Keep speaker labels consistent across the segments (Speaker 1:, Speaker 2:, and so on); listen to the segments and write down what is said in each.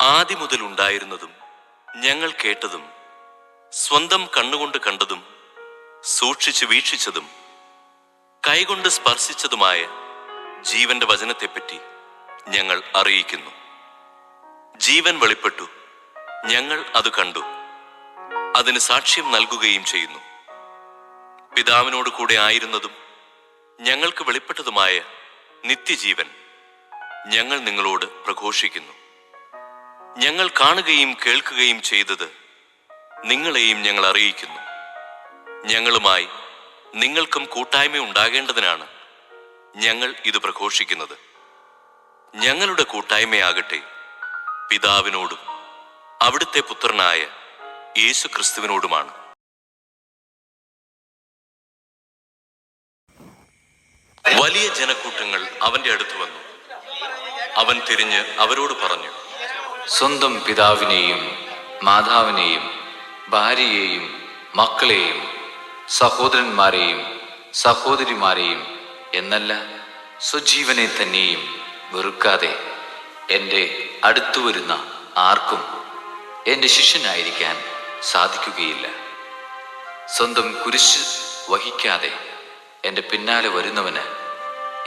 Speaker 1: ആദ്യം മുതൽ ഉണ്ടായിരുന്നതും ഞങ്ങൾ കേട്ടതും സ്വന്തം കണ്ണുകൊണ്ട് കണ്ടതും സൂക്ഷിച്ച് വീക്ഷിച്ചതും കൈകൊണ്ട് സ്പർശിച്ചതുമായ ജീവന്റെ വചനത്തെപ്പറ്റി ഞങ്ങൾ അറിയിക്കുന്നു. ജീവൻ വെളിപ്പെട്ടു, ഞങ്ങൾ അത് കണ്ടു, അതിന് സാക്ഷ്യം നൽകുകയും ചെയ്യുന്നു. പിതാവിനോട് കൂടെ ആയിരുന്നതും ഞങ്ങൾക്ക് വെളിപ്പെട്ടതുമായ നിത്യജീവൻ ഞങ്ങൾ നിങ്ങളോട് പ്രഘോഷിക്കുന്നു. ഞങ്ങൾ കാണുകയും കേൾക്കുകയും ചെയ്തത് നിങ്ങളെയും ഞങ്ങൾ അറിയിക്കുന്നു. ഞങ്ങളുമായി നിങ്ങൾക്കും കൂട്ടായ്മ ഉണ്ടാകേണ്ടതിനാണ് ഞങ്ങൾ ഇത് പ്രഘോഷിക്കുന്നത്. ഞങ്ങളുടെ കൂട്ടായ്മയാകട്ടെ പിതാവിനോടും അവിടുത്തെ പുത്രനായ യേശു ക്രിസ്തുവിനോടുമാണ്. വലിയ ജനക്കൂട്ടങ്ങൾ അവന്റെ അടുത്ത് വന്നു. അവൻ തിരിഞ്ഞ് അവരോട് പറഞ്ഞു,
Speaker 2: സ്വന്തം പിതാവിനെയും മാതാവിനെയും ഭാര്യയെയും മക്കളെയും സഹോദരന്മാരെയും സഹോദരിമാരെയും എന്നല്ല, സ്വജീവനെ തന്നെയും വെറുക്കാതെ എൻ്റെ അടുത്തു വരുന്ന ആർക്കും എൻ്റെ ശിഷ്യനായിരിക്കാൻ സാധിക്കുകയില്ല. സ്വന്തം കുരിശ് വഹിക്കാതെ എൻ്റെ പിന്നാലെ വരുന്നവന്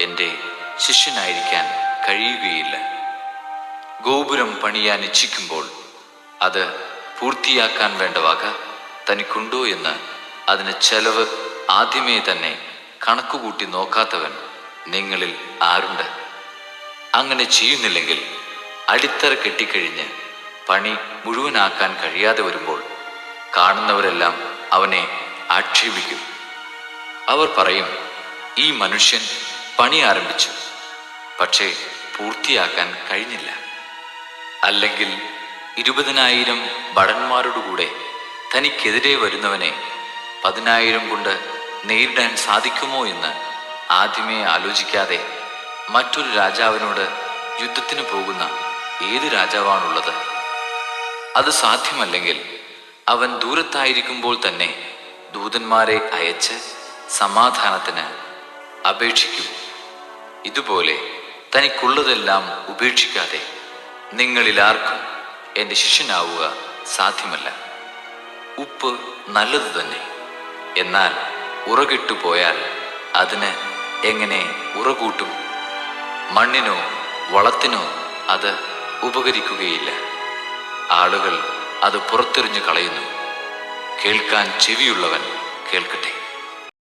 Speaker 2: എൻ്റെ ശിഷ്യനായിരിക്കാൻ കഴിയുകയില്ല. ഗോപുരം പണിയാൻ ഇച്ഛിക്കുമ്പോൾ അത് പൂർത്തിയാക്കാൻ വേണ്ട വക തനിക്കുണ്ടോ എന്ന് അതിന് ചെലവ് ആദ്യമേ തന്നെ കണക്കുകൂട്ടി നോക്കാത്തവൻ നിങ്ങളിൽ ആരുണ്ട്? അങ്ങനെ ചെയ്യുന്നില്ലെങ്കിൽ അടിത്തറ കെട്ടിക്കഴിഞ്ഞ് പണി മുഴുവനാക്കാൻ കഴിയാതെ വരുമ്പോൾ കാണുന്നവരെല്ലാം അവനെ ആക്ഷേപിക്കും. അവർ പറയും, ഈ മനുഷ്യൻ പണി ആരംഭിച്ചു, പക്ഷേ പൂർത്തിയാക്കാൻ കഴിഞ്ഞില്ല. അല്ലെങ്കിൽ 20,000 ഭടന്മാരോടുകൂടെ തനിക്കെതിരെ വരുന്നവനെ 10,000 കൊണ്ട് നേരിടാൻ സാധിക്കുമോ എന്ന് ആദ്യമേ ആലോചിക്കാതെ മറ്റൊരു രാജാവിനോട് യുദ്ധത്തിന് പോകുന്ന ഏത് രാജാവാണുള്ളത്? അത് സാധ്യമല്ലെങ്കിൽ അവൻ ദൂരത്തായിരിക്കുമ്പോൾ തന്നെ ദൂതന്മാരെ അയച്ച് സമാധാനത്തിന് അപേക്ഷിക്കും. ഇതുപോലെ തനിക്കുള്ളതെല്ലാം ഉപേക്ഷിക്കാതെ നിങ്ങളിലാർക്കും എൻ്റെ ശിഷ്യനാവുക സാധ്യമല്ല. ഉപ്പ് നല്ലത് തന്നെ, എന്നാൽ ഉറകിട്ടു പോയാൽ അതിന് എങ്ങനെ ഉറകൂട്ടും? മണ്ണിനോ വളത്തിനോ അത് ഉപകരിക്കുകയില്ല. ആളുകൾ അത് പുറത്തെറിഞ്ഞു കളയുന്നു. കേൾക്കാൻ ചെവിയുള്ളവൻ കേൾക്കട്ടെ.